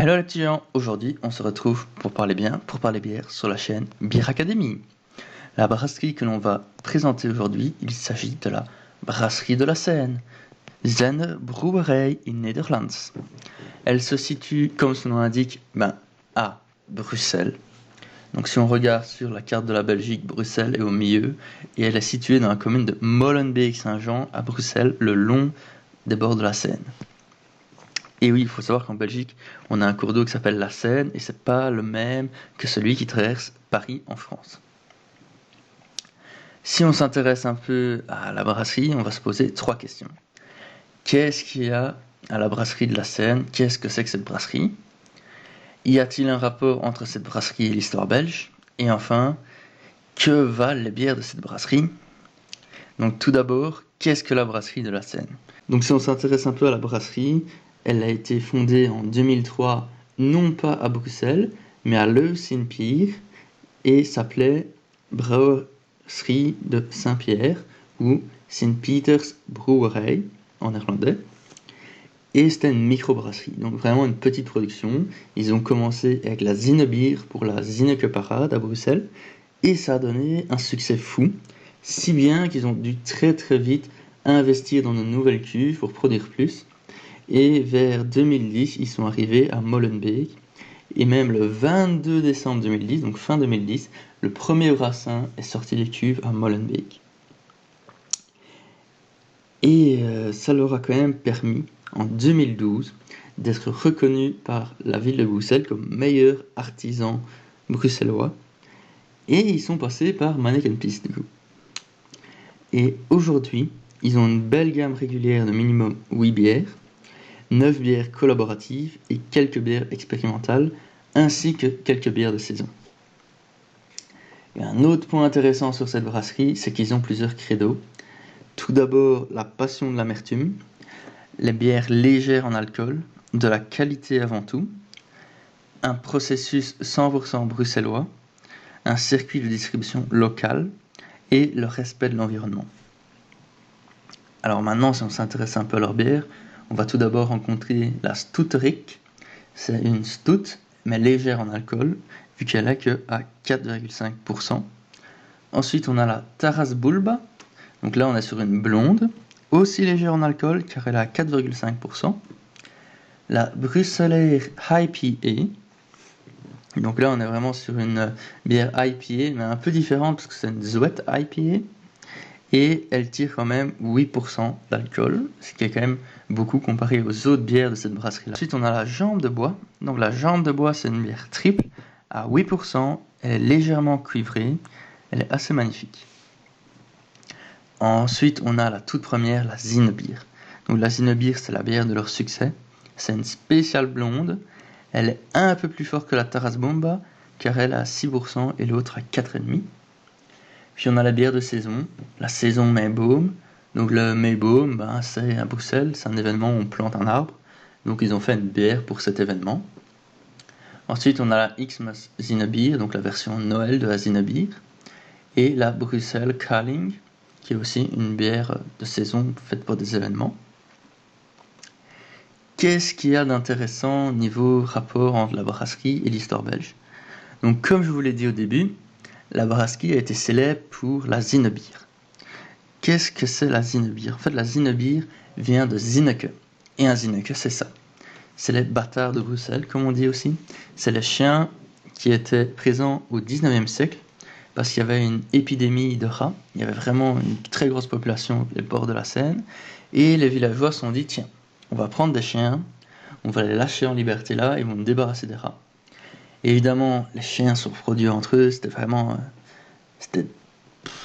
Hello les petits gens, aujourd'hui on se retrouve pour parler bière sur la chaîne Beer Academy. La brasserie que l'on va présenter aujourd'hui, il s'agit de la brasserie de la Seine, Zenne Brouwerij in Nederlands. Elle se situe, comme son nom l'indique, à Bruxelles. Donc si on regarde sur la carte de la Belgique, Bruxelles est au milieu et elle est située dans la commune de Molenbeek-Saint-Jean à Bruxelles, le long des bords de la Seine. Et oui, il faut savoir qu'en Belgique, on a un cours d'eau qui s'appelle la Seine, et c'est pas le même que celui qui traverse Paris en France. Si on s'intéresse un peu à la brasserie, on va se poser 3 questions. Qu'est-ce qu'il y a à la brasserie de la Seine? Qu'est-ce que c'est que cette brasserie? Y a-t-il un rapport entre cette brasserie et l'histoire belge? Et enfin, que valent les bières de cette brasserie? Donc tout d'abord, qu'est-ce que la brasserie de la Seine? Donc si on s'intéresse un peu à la brasserie, elle a été fondée en 2003, non pas à Bruxelles, mais à Leu-Sint-Pierre, et s'appelait Brouwerie de Saint-Pierre, ou Sint-Pieters Brouwerij en néerlandais. Et c'était une microbrasserie, donc vraiment une petite production. Ils ont commencé avec la Zinebier pour la Zineke Parade à Bruxelles, et ça a donné un succès fou, si bien qu'ils ont dû très très vite investir dans de nouvelles cuves pour produire plus. Et vers 2010, ils sont arrivés à Molenbeek. Et même le 22 décembre 2010, donc fin 2010, le premier brassin est sorti des cuves à Molenbeek. Et ça leur a quand même permis, en 2012, d'être reconnus par la ville de Bruxelles comme meilleur artisan bruxellois. Et ils sont passés par Manneken Pis du coup. Et aujourd'hui, ils ont une belle gamme régulière de minimum 8 bières, 9 bières collaboratives et quelques bières expérimentales, ainsi que quelques bières de saison. Et un autre point intéressant sur cette brasserie, c'est qu'ils ont plusieurs credos. Tout d'abord, la passion de l'amertume, les bières légères en alcool, de la qualité avant tout, un processus 100% bruxellois, un circuit de distribution local et le respect de l'environnement. Alors maintenant, si on s'intéresse un peu à leur bière, on va tout d'abord rencontrer la Stouterik. C'est une stout, mais légère en alcool, vu qu'elle n'est que à 4,5%. Ensuite, on a la Taras Bulba. Donc là, on est sur une blonde, aussi légère en alcool, car elle est à 4,5%. La Brusseler IPA. Donc là, on est vraiment sur une bière IPA, mais un peu différente, parce que c'est une Zouette IPA. Et elle tire quand même 8% d'alcool, ce qui est quand même beaucoup comparé aux autres bières de cette brasserie-là. Ensuite, on a la Jambe de Bois. Donc la Jambe de Bois, c'est une bière triple à 8%. Elle est légèrement cuivrée. Elle est assez magnifique. Ensuite, on a la toute première, la Zinebier. Donc la Zinebier, c'est la bière de leur succès. C'est une spéciale blonde. Elle est un peu plus forte que la Taras Bomba, car elle est à 6% et l'autre à 4,5%. Puis on a la bière de saison, la saison Meiboom. Donc le Meiboom, c'est à Bruxelles, c'est un événement où on plante un arbre. Donc ils ont fait une bière pour cet événement. Ensuite on a la Xmas Zinebier, donc la version Noël de la Zinebier. Et la Bruxelles Kaling, qui est aussi une bière de saison faite pour des événements. Qu'est-ce qu'il y a d'intéressant niveau rapport entre la brasserie et l'histoire belge? Donc comme je vous l'ai dit au début, la brasserie a été célèbre pour la Zinebier. Qu'est-ce que c'est la Zinebier? En fait, la Zinebier vient de Zineke. Et un Zineke, c'est ça. C'est les bâtards de Bruxelles, comme on dit aussi. C'est les chiens qui étaient présents au 19e siècle, parce qu'il y avait une épidémie de rats. Il y avait vraiment une très grosse population les bords de la Seine. Et les villageois se sont dit, tiens, on va prendre des chiens, on va les lâcher en liberté là, ils vont nous débarrasser des rats. Et évidemment, les chiens se reproduisaient entre eux, c'était vraiment... il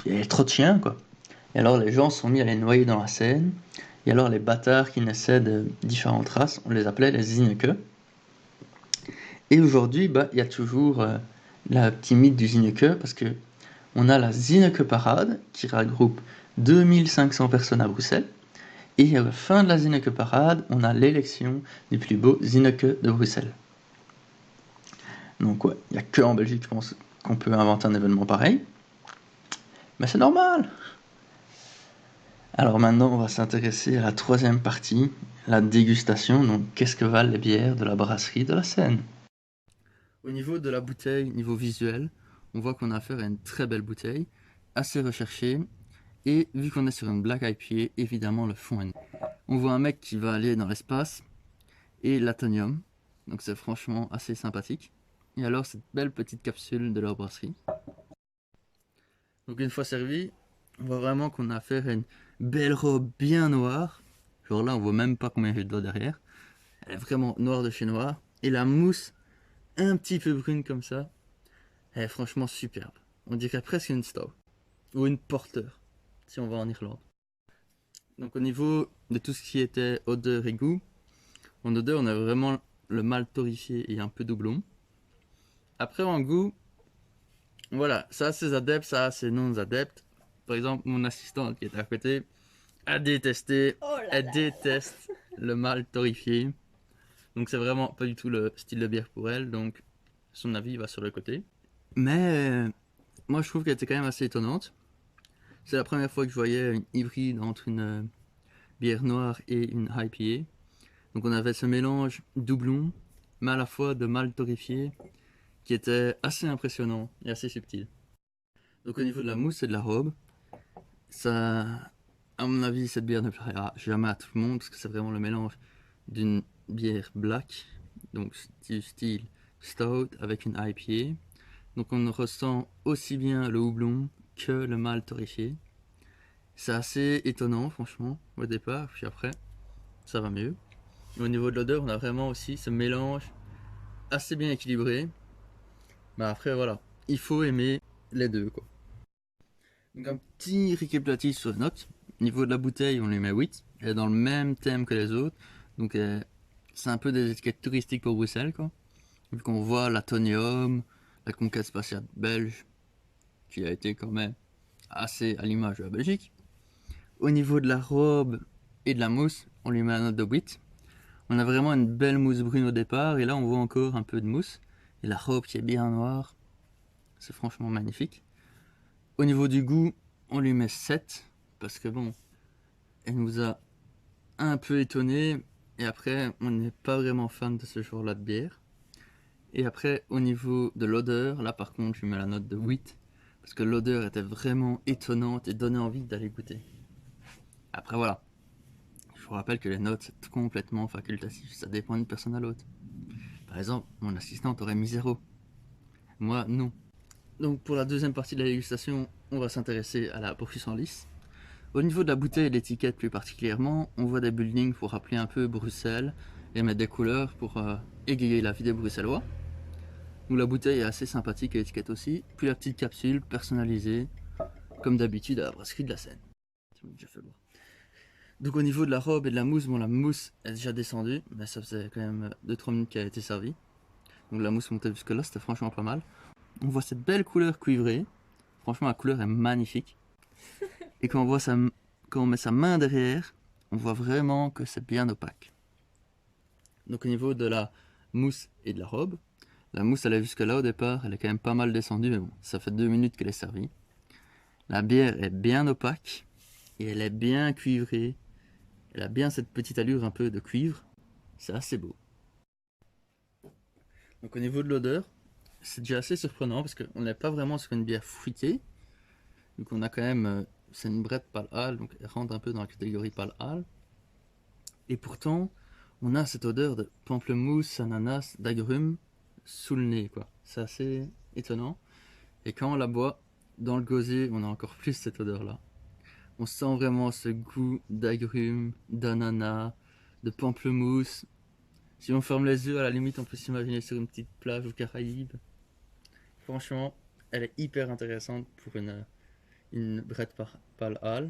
y avait trop de chiens, quoi. Et alors les gens se sont mis à les noyer dans la Seine, et alors les bâtards qui naissaient de différentes races, on les appelait les Zineke. Et aujourd'hui, il y a toujours le petit mythe du Zineke, parce que on a la Zineke Parade, qui regroupe 2500 personnes à Bruxelles, et à la fin de la Zineke Parade, on a l'élection du plus beau Zineke de Bruxelles. Donc ouais, il n'y a que en Belgique, je pense, qu'on peut inventer un événement pareil. Mais c'est normal. Alors maintenant, on va s'intéresser à la troisième partie, la dégustation. Donc, qu'est-ce que valent les bières de la brasserie de la Seine? Au niveau de la bouteille, niveau visuel, on voit qu'on a affaire à une très belle bouteille, assez recherchée. Et vu qu'on est sur une Black IPA, évidemment le fond est noir. On voit un mec qui va aller dans l'espace et l'Atonium. Donc c'est franchement assez sympathique. Et alors cette belle petite capsule de leur brasserie. Donc une fois servi, on voit vraiment qu'on a affaire à une belle robe bien noire. Genre là on voit même pas combien j'ai de doigts derrière. Elle est vraiment noire de chez noir. Et la mousse un petit peu brune comme ça. Elle est franchement superbe. On dirait presque une stout. Ou une porter, si on va en Irlande. Donc au niveau de tout ce qui était odeur et goût, en odeur on a vraiment le malt torréfié et un peu doublon. Après en goût, voilà, ça a ses adeptes, ça a ses non-adeptes. Par exemple, mon assistante qui était à côté a détesté, elle déteste le malt torréfié. Donc c'est vraiment pas du tout le style de bière pour elle, donc son avis va sur le côté. Mais moi je trouve qu'elle était quand même assez étonnante. C'est la première fois que je voyais une hybride entre une bière noire et une IPA. Donc on avait ce mélange doublon, mais à la fois de malt torréfié, qui était assez impressionnant et assez subtil. Donc au niveau de la mousse et de la robe, ça, à mon avis, cette bière ne plaira jamais à tout le monde, parce que c'est vraiment le mélange d'une bière black, donc du style stout, avec une IPA. Donc on ressent aussi bien le houblon que le malt torréfié. C'est assez étonnant, franchement, au départ, puis après, ça va mieux. Et au niveau de l'odeur, on a vraiment aussi ce mélange assez bien équilibré. Mais après, voilà, il faut aimer les deux, quoi. Donc un petit récapitulatif sur les notes. Au niveau de la bouteille, on lui met 8. Elle est dans le même thème que les autres. Donc c'est un peu des étiquettes touristiques pour Bruxelles, quoi. Vu qu'on voit l'Atonium, la conquête spatiale belge, qui a été quand même assez à l'image de la Belgique. Au niveau de la robe et de la mousse, on lui met la note de 8. On a vraiment une belle mousse brune au départ, et là on voit encore un peu de mousse. Et la robe qui est bien noire, c'est franchement magnifique. Au niveau du goût, on lui met 7, parce que bon, elle nous a un peu étonné, et après on n'est pas vraiment fan de ce genre-là de bière. Et après au niveau de l'odeur, là par contre je lui mets la note de 8, parce que l'odeur était vraiment étonnante et donnait envie d'aller goûter. Après voilà, je vous rappelle que les notes c'est complètement facultatif, ça dépend d'une personne à l'autre. Par exemple, mon assistante aurait mis 0. Moi, non. Donc pour la deuxième partie de la dégustation, on va s'intéresser à la brut en lice. Au niveau de la bouteille et de l'étiquette plus particulièrement, on voit des buildings pour rappeler un peu Bruxelles et mettre des couleurs pour égayer la vie des Bruxellois. Donc la bouteille est assez sympathique et l'étiquette aussi. Puis la petite capsule personnalisée, comme d'habitude à la brasserie de la Seine. Déjà fait boire. Donc au niveau de la robe et de la mousse, bon la mousse est déjà descendue, mais ça faisait quand même 2-3 minutes qu'elle a été servie. Donc la mousse montait jusque là, c'était franchement pas mal. On voit cette belle couleur cuivrée. Franchement, la couleur est magnifique. Et quand on met sa main derrière, on voit vraiment que c'est bien opaque. Donc au niveau de la mousse et de la robe, la mousse elle est jusque là au départ, elle est quand même pas mal descendue, mais bon, ça fait 2 minutes qu'elle est servie. La bière est bien opaque et elle est bien cuivrée. Elle a bien cette petite allure un peu de cuivre. C'est assez beau. Donc au niveau de l'odeur, c'est déjà assez surprenant parce qu'on n'est pas vraiment sur une bière fruitée. Donc on a quand même, c'est une Brett Pale Ale, donc elle rentre un peu dans la catégorie Pale Ale. Et pourtant, on a cette odeur de pamplemousse, ananas, d'agrumes sous le nez, quoi. C'est assez étonnant. Et quand on la boit, dans le gosier, on a encore plus cette odeur-là. On sent vraiment ce goût d'agrumes, d'ananas, de pamplemousse. Si on ferme les yeux, à la limite, on peut s'imaginer sur une petite plage aux Caraïbes. Franchement, elle est hyper intéressante pour une Brett Pale Ale.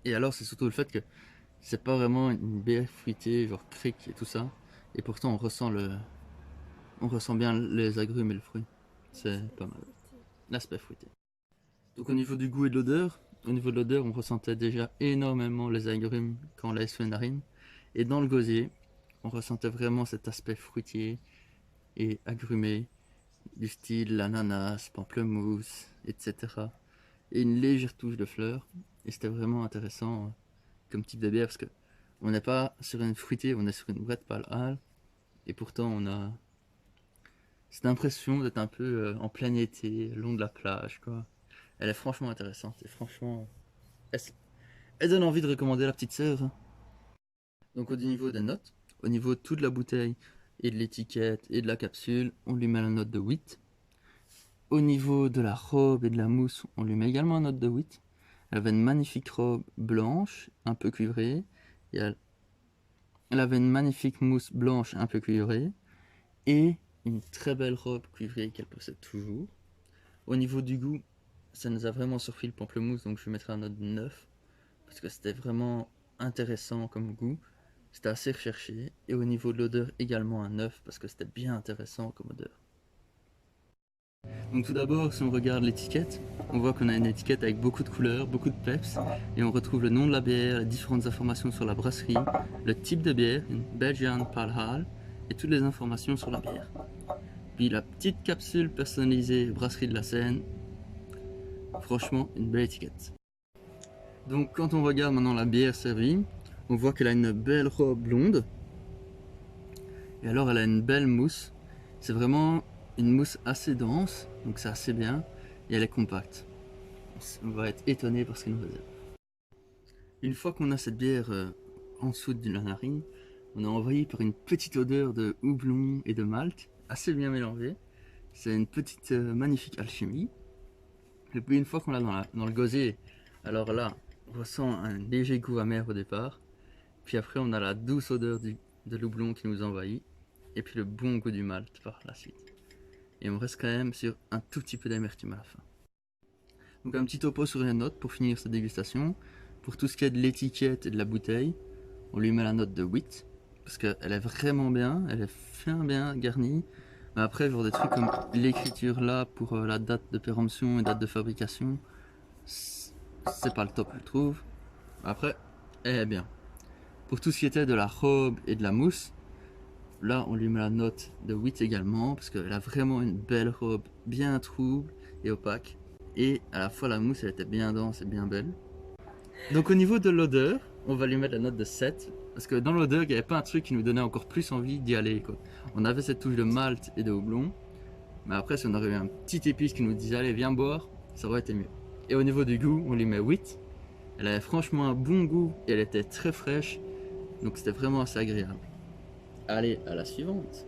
Et alors, c'est surtout le fait que c'est pas vraiment une bière fruitée, genre cric et tout ça. Et pourtant, on ressent bien les agrumes et le fruit. C'est pas mal. L'aspect fruité. Donc au niveau du goût et de l'odeur, au niveau de l'odeur, on ressentait déjà énormément les agrumes quand on l'a sous les narines. Et dans le gosier, on ressentait vraiment cet aspect fruitier et agrumé, du style l'ananas, pamplemousse, etc. et une légère touche de fleurs. Et c'était vraiment intéressant comme type de bière parce que on n'est pas sur une fruitée, on est sur une Brett Pale Ale. Et pourtant, on a cette impression d'être un peu en plein été, le long de la plage, quoi. Elle est franchement intéressante et franchement, elle, elle donne envie de recommander la petite sève, hein. Donc au niveau des notes, au niveau de toute la bouteille et de l'étiquette et de la capsule, on lui met la note de 8. Au niveau de la robe et de la mousse, on lui met également une note de 8. Elle avait une magnifique robe blanche, un peu cuivrée. Et elle avait une magnifique mousse blanche, un peu cuivrée. Et une très belle robe cuivrée qu'elle possède toujours. Au niveau du goût, ça nous a vraiment surpris le pamplemousse, donc je mettrai un note de 9. Parce que c'était vraiment intéressant comme goût. C'était assez recherché. Et au niveau de l'odeur, également un 9, parce que c'était bien intéressant comme odeur. Donc tout d'abord, si on regarde l'étiquette, on voit qu'on a une étiquette avec beaucoup de couleurs, beaucoup de peps, et on retrouve le nom de la bière, les différentes informations sur la brasserie, le type de bière, une Belgian Pale Ale, et toutes les informations sur la bière. Puis la petite capsule personnalisée Brasserie de la Seine, franchement une belle étiquette. Donc quand on regarde maintenant la bière servie, on voit qu'elle a une belle robe blonde, et alors elle a une belle mousse, c'est vraiment une mousse assez dense, donc c'est assez bien, et elle est compacte. On va être étonné par ce qu'elle nous réserve. Une fois qu'on a cette bière en dessous de la narine, on est envahi par une petite odeur de houblon et de malt, assez bien mélangée. C'est une petite magnifique alchimie. Et puis une fois qu'on l'a dans le gosier, alors là, on ressent un léger goût amer au départ. Puis après, on a la douce odeur de l'houblon qui nous envahit. Et puis le bon goût du malt par la suite. Et on reste quand même sur un tout petit peu d'amertume à la fin. Donc un petit topo sur les notes pour finir cette dégustation. Pour tout ce qui est de l'étiquette et de la bouteille, on lui met la note de 8. Parce qu'elle est vraiment bien, elle est fin bien garnie. Mais après, genre des trucs comme l'écriture là pour la date de péremption et date de fabrication, c'est pas le top, je trouve. Après, elle est bien. Pour tout ce qui était de la robe et de la mousse, là on lui met la note de 8 également, parce qu'elle a vraiment une belle robe bien trouble et opaque. Et à la fois la mousse elle était bien dense et bien belle. Donc au niveau de l'odeur, on va lui mettre la note de 7. Parce que dans l'odeur, il n'y avait pas un truc qui nous donnait encore plus envie d'y aller, quoi. On avait cette touche de malt et de houblon. Mais après, si on avait eu un petit épice qui nous disait allez viens boire, ça aurait été mieux. Et au niveau du goût, on lui met 8. Elle avait franchement un bon goût et elle était très fraîche. Donc c'était vraiment assez agréable. Allez, à la suivante.